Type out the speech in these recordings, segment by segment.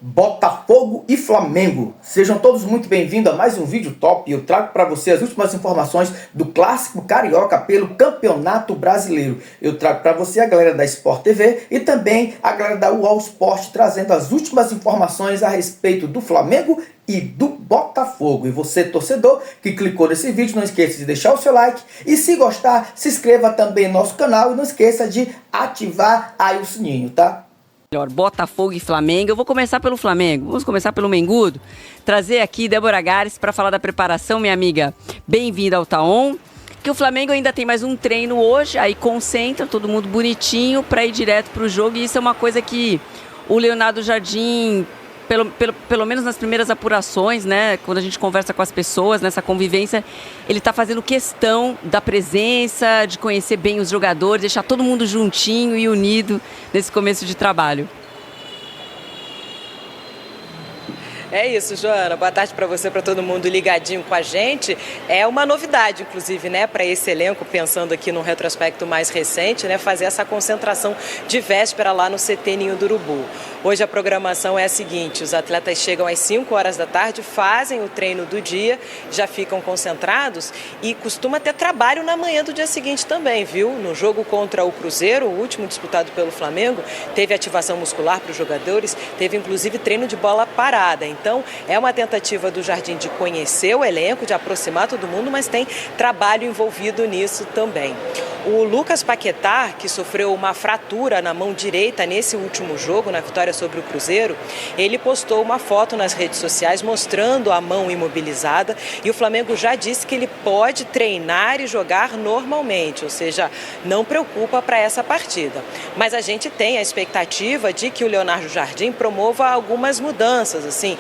Botafogo e Flamengo. Sejam todos muito bem-vindos a mais um vídeo top. Eu trago para você as últimas informações do clássico carioca pelo Campeonato Brasileiro. Eu trago para você a galera da Sport TV e também a galera da UOL Sport trazendo as últimas informações a respeito do Flamengo e do Botafogo. E você, torcedor, que clicou nesse vídeo, não esqueça de deixar o seu like e, se gostar, se inscreva também no nosso canal e não esqueça de ativar aí o sininho, tá? Botafogo e Flamengo. Eu vou começar pelo Flamengo. Vamos começar pelo Mengudo. Trazer aqui Débora Gares para falar da preparação, minha amiga. Bem-vinda ao Taon. Que o Flamengo ainda tem mais um treino hoje, aí concentra todo mundo bonitinho para ir direto para o jogo. E isso é uma coisa que o Leonardo Jardim, pelo menos nas primeiras apurações, né, quando a gente conversa com as pessoas, nessa convivência, ele está fazendo questão da presença, de conhecer bem os jogadores, deixar todo mundo juntinho e unido nesse começo de trabalho. É isso, Joana. Boa tarde para você, para todo mundo ligadinho com a gente. É uma novidade, inclusive, né, para esse elenco, pensando aqui num retrospecto mais recente, né, fazer essa concentração de véspera lá no CT Ninho do Urubu. Hoje a programação é a seguinte: os atletas chegam às 5 horas da tarde, fazem o treino do dia, já ficam concentrados e costuma ter trabalho na manhã do dia seguinte também, viu? No jogo contra o Cruzeiro, o último disputado pelo Flamengo, teve ativação muscular para os jogadores, teve inclusive treino de bola parada. Então, é uma tentativa do Jardim de conhecer o elenco, de aproximar todo mundo, mas tem trabalho envolvido nisso também. O Lucas Paquetá, que sofreu uma fratura na mão direita nesse último jogo, na vitória sobre o Cruzeiro, ele postou uma foto nas redes sociais mostrando a mão imobilizada e o Flamengo já disse que ele pode treinar e jogar normalmente, ou seja, não preocupa para essa partida. Mas a gente tem a expectativa de que o Leonardo Jardim promova algumas mudanças, assim,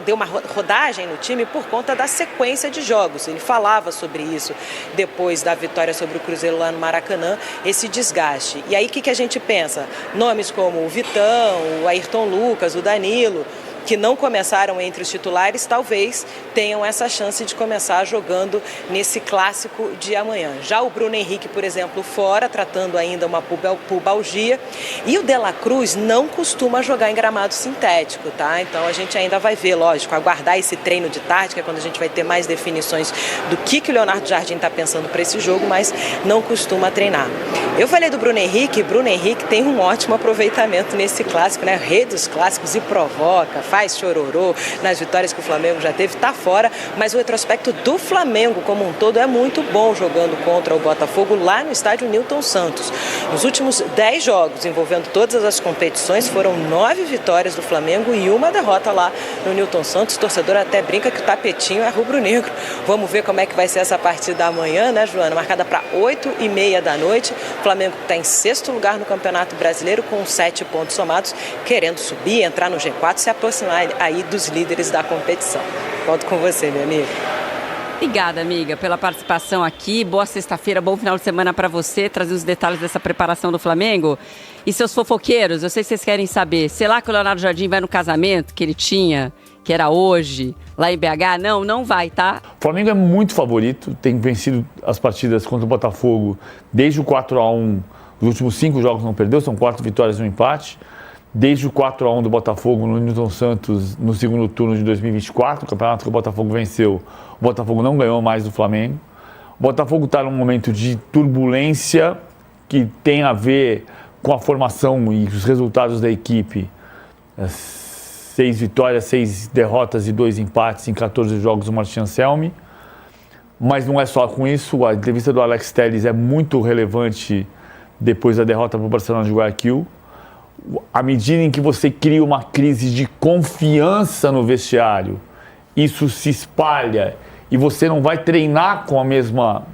dê uma rodagem no time por conta da sequência de jogos. Ele falava sobre isso depois da vitória sobre o Cruzeiro lá no Maracanã, esse desgaste. E aí o que a gente pensa? Nomes como o Vitão, o Ayrton Lucas, o Danilo, que não começaram entre os titulares, talvez tenham essa chance de começar jogando nesse clássico de amanhã. Já o Bruno Henrique, por exemplo, fora, tratando ainda uma pubalgia. E o De La Cruz não costuma jogar em gramado sintético, tá? Então a gente ainda vai ver, lógico, aguardar esse treino de tarde, que é quando a gente vai ter mais definições do que o Leonardo Jardim está pensando para esse jogo, mas não costuma treinar. Eu falei do Bruno Henrique tem um ótimo aproveitamento nesse clássico, né? Rei dos clássicos e provoca, faz chororô nas vitórias que o Flamengo já teve, tá fora, mas o retrospecto do Flamengo como um todo é muito bom jogando contra o Botafogo lá no estádio Newton Santos. Nos últimos 10 jogos, envolvendo todas as competições, foram 9 vitórias do Flamengo e uma derrota lá no Newton Santos. O torcedor até brinca que o tapetinho é rubro-negro. Vamos ver como é que vai ser essa partida amanhã, né, Joana? Marcada para 8h30 da noite. O Flamengo está em 6º lugar no Campeonato Brasileiro com 7 pontos somados, querendo subir, entrar no G4, se aproximar aí dos líderes da competição. Volto com você, minha amiga. Obrigada, amiga, pela participação aqui. Boa sexta-feira, bom final de semana para você, trazer os detalhes dessa preparação do Flamengo. E seus fofoqueiros, eu sei que vocês querem saber, será que o Leonardo Jardim vai no casamento que ele tinha, que era hoje, lá em BH? Não vai, tá? O Flamengo é muito favorito, tem vencido as partidas contra o Botafogo desde o 4-1, os últimos 5 jogos não perdeu, são 4 vitórias e um empate. Desde o 4-1 do Botafogo no Newton Santos no segundo turno de 2024, o campeonato que o Botafogo venceu, o Botafogo não ganhou mais do Flamengo. O Botafogo está num momento de turbulência que tem a ver com a formação e os resultados da equipe. 6 vitórias, 6 derrotas e 2 empates em 14 jogos do Martin Anselmi. Mas não é só com isso, a entrevista do Alex Telles é muito relevante depois da derrota para o Barcelona de Guayaquil. À medida em que você cria uma crise de confiança no vestiário, isso se espalha e você não vai treinar com a mesma...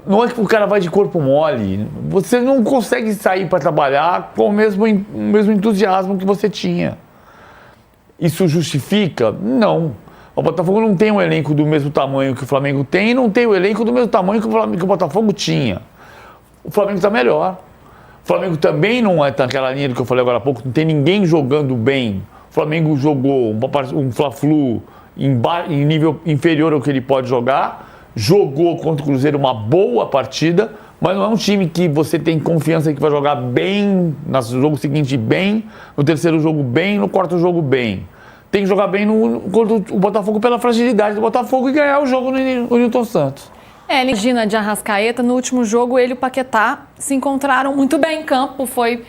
Não é que o cara vai de corpo mole, você não consegue sair para trabalhar com o mesmo entusiasmo que você tinha. Isso justifica? Não. O Botafogo não tem um elenco do mesmo tamanho que o Flamengo tem e não tem o elenco do mesmo tamanho que o Botafogo tinha. O Flamengo está melhor. O Flamengo também não é naquela linha do que eu falei agora há pouco, não tem ninguém jogando bem. O Flamengo jogou um Fla-Flu em nível inferior ao que ele pode jogar, jogou contra o Cruzeiro uma boa partida, mas não é um time que você tem confiança que vai jogar bem, no jogo seguinte bem, no terceiro jogo bem, no quarto jogo bem. Tem que jogar bem contra o Botafogo pela fragilidade do Botafogo e ganhar o jogo no Newton Santos. Gina de Arrascaeta, no último jogo ele e o Paquetá se encontraram muito bem em campo, foi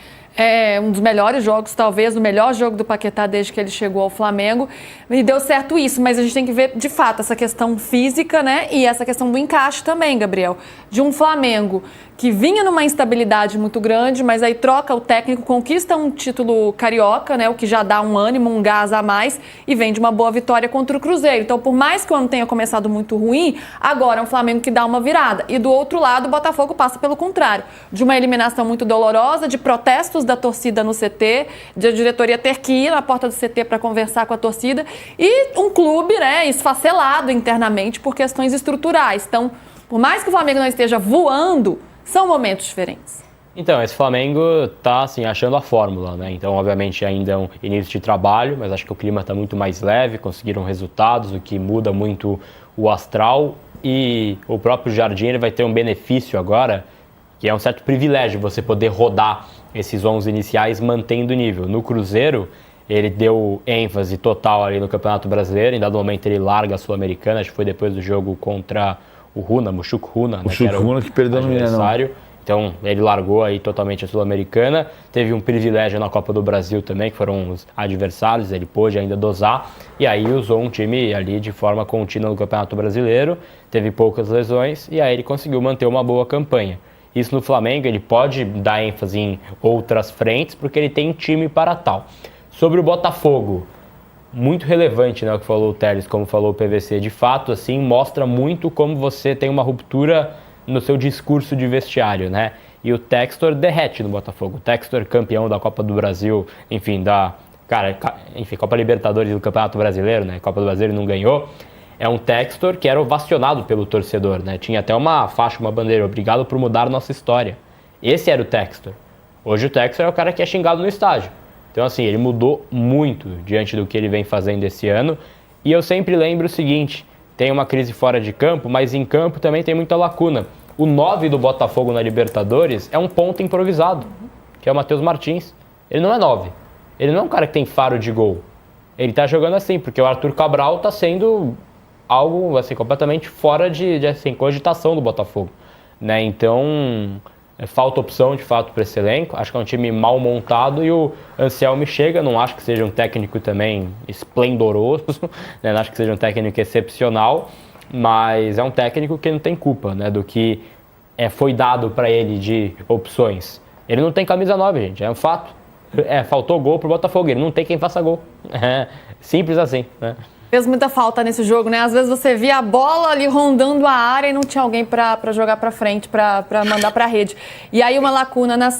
um dos melhores jogos, talvez o melhor jogo do Paquetá desde que ele chegou ao Flamengo, e deu certo isso, mas a gente tem que ver de fato essa questão física, né, e essa questão do encaixe também, Gabriel, de um Flamengo que vinha numa instabilidade muito grande, mas aí troca o técnico, conquista um título carioca, né, o que já dá um ânimo, um gás a mais, e vem de uma boa vitória contra o Cruzeiro. Então, por mais que o ano tenha começado muito ruim, agora é um Flamengo que dá uma virada. E do outro lado, o Botafogo passa pelo contrário, de uma eliminação muito dolorosa, de protestos da torcida no CT, de a diretoria ter que ir na porta do CT para conversar com a torcida, e um clube, né, esfacelado internamente por questões estruturais. Então, por mais que o Flamengo não esteja voando, são momentos diferentes. Então, esse Flamengo tá, assim, achando a fórmula, né? Então, obviamente, ainda é um início de trabalho, mas acho que o clima está muito mais leve, conseguiram resultados, o que muda muito o astral. E o próprio Jardim ele vai ter um benefício agora, que é um certo privilégio você poder rodar esses 11 iniciais mantendo o nível. No Cruzeiro, ele deu ênfase total ali no Campeonato Brasileiro, em dado momento ele larga a Sul-Americana, acho que foi depois do jogo contra o Runa, Mushuc Runa, né, que era o que perdeu no adversário. Então ele largou aí totalmente a Sul-Americana, teve um privilégio na Copa do Brasil também, que foram os adversários, ele pôde ainda dosar, e aí usou um time ali de forma contínua no Campeonato Brasileiro, teve poucas lesões, e aí ele conseguiu manter uma boa campanha. Isso no Flamengo, ele pode dar ênfase em outras frentes, porque ele tem time para tal. Sobre o Botafogo, muito relevante, né, o que falou o Telles, como falou o PVC, de fato, assim, mostra muito como você tem uma ruptura no seu discurso de vestiário, né, e o Textor derrete no Botafogo, o Textor campeão da Copa do Brasil, enfim, Copa Libertadores do Campeonato Brasileiro, né, Copa do Brasil ele não ganhou, é um Textor que era ovacionado pelo torcedor, né, tinha até uma faixa, uma bandeira, obrigado por mudar nossa história, esse era o Textor. Hoje o Textor é o cara que é xingado no estádio. Então, assim, ele mudou muito diante do que ele vem fazendo esse ano. E eu sempre lembro o seguinte, tem uma crise fora de campo, mas em campo também tem muita lacuna. O 9 do Botafogo na Libertadores é um ponta improvisado, que é o Matheus Martins. Ele não é 9. Ele não é um cara que tem faro de gol. Ele tá jogando assim, porque o Arthur Cabral tá sendo algo assim, completamente fora de cogitação do Botafogo, né? Então, falta opção de fato para esse elenco. Acho que é um time mal montado e o Anselmi chega, não acho que seja um técnico também esplendoroso, né? Não acho que seja um técnico excepcional, mas é um técnico que não tem culpa, né, do que foi dado para ele de opções. Ele não tem camisa 9, gente, é um fato. Faltou gol pro Botafogo, ele não tem quem faça gol. Simples assim, né? Fez muita falta nesse jogo, né? Às vezes você via a bola ali rondando a área e não tinha alguém para jogar para frente, para mandar para a rede. E aí uma lacuna na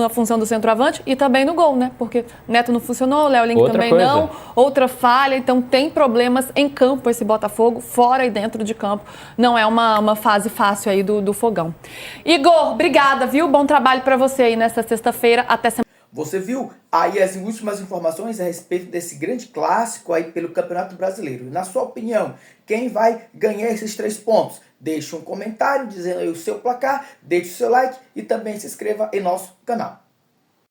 função do centroavante e também no gol, né? Porque Neto não funcionou, Léo Link também não. Outra falha, então tem problemas em campo esse Botafogo, fora e dentro de campo. Não é uma fase fácil aí do Fogão. Igor, obrigada, viu? Bom trabalho para você aí nessa sexta-feira. Até semana. Você viu aí as últimas informações a respeito desse grande clássico aí pelo Campeonato Brasileiro. Na sua opinião, quem vai ganhar esses 3 pontos? Deixe um comentário dizendo aí o seu placar, deixe o seu like e também se inscreva em nosso canal.